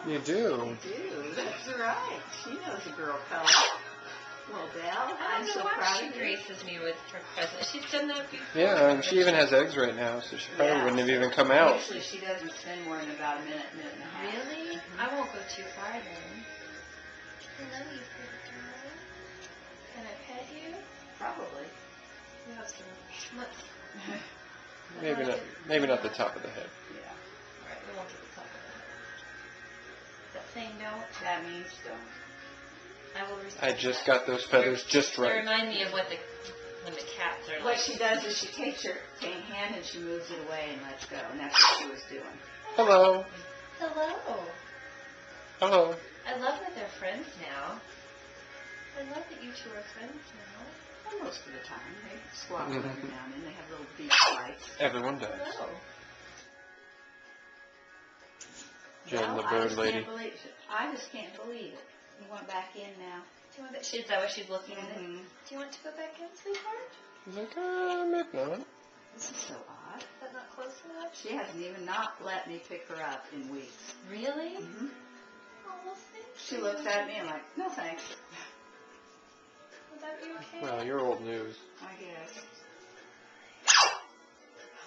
You do. You do. That's right. She knows a girl color. Well, Dell, I'm so proud she of you. graces me with her presence. She's done that before. Yeah, and she even has eggs right now, so she probably wouldn't have even come out. Usually she doesn't spend more than about a minute and a half. Really? I won't go too far then. Hello, you pretty girl. Can I pet you? Probably. You have some schmutz. Maybe not the top of the head. Yeah. Alright, we won't get the top of that. That saying don't. That means don't. I will respect I just that. got those feathers just They right. remind me of when the cats are What like. she does is she takes her hand and she moves it away and lets go, and that's what she was doing. Hello. Hello. Hello. I love that they're friends now. I love that you two are friends now. Well, most of the time. They squabble every now and then. They have little beach fights. Everyone does. Hello. Jen, the Well, bird lady. I just can't believe it. You want back in now? Do you want is that what she's looking at? Mm-hmm. Do you want to go back in, sweetheart? He's like, maybe not. This is so odd. Is that not close enough? She hasn't even not let me pick her up in weeks. Really? Mm-hmm. Oh, well, thank She you. looks at me and like, no thanks. Would that be okay? Well, you're old news. I guess.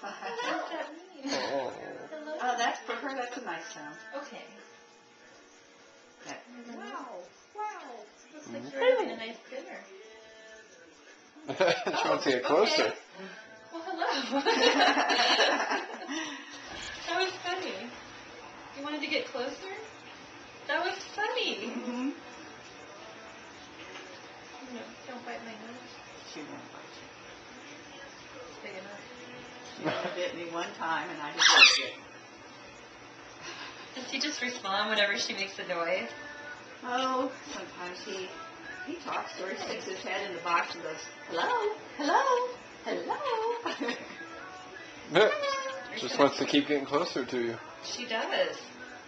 What does that mean? Oh. Hello? Oh, that's for her. That's a nice sound. Okay. That, Wow. Looks like you're having a nice dinner. She wants to get closer. Okay. Well, hello. That was funny. You wanted to get closer? That was funny. mm-hmm. No, don't bite my nose. She won't bite It's big enough. you. She bit me one time and I just licked it. Does he just respond whenever she makes a noise? Oh, sometimes he talks or he sticks his head in the box and goes, hello, hello, hello. Just wants to keep getting closer to you. She does.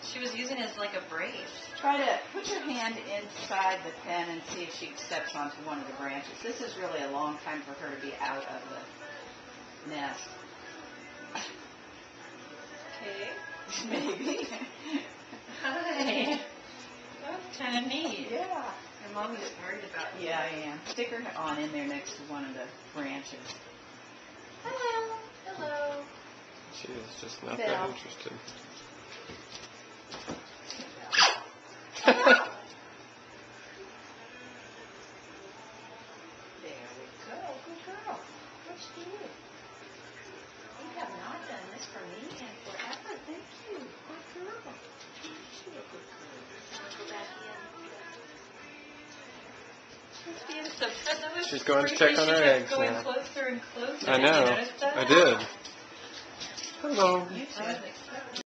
She was using it as like a brace. Try to put your hand inside the pen and see if she steps onto one of the branches. This is really a long time for her to be out of the nest. Okay. Maybe. Hi. That's kind of neat. Yeah. Your mom is worried about you. Yeah, I am. Stick her on in there next to one of the branches. Hello. Hello. She is just not Belle. that interested. There we go. Good girl. What's you? You have not done this for me in forever. Thank you. Good girl. She's a good girl. Go back in. She's being so that She's going to check on her eggs going now. closer and closer. I Did you know. notice that? I did. Hello. You I too. wasn't expecting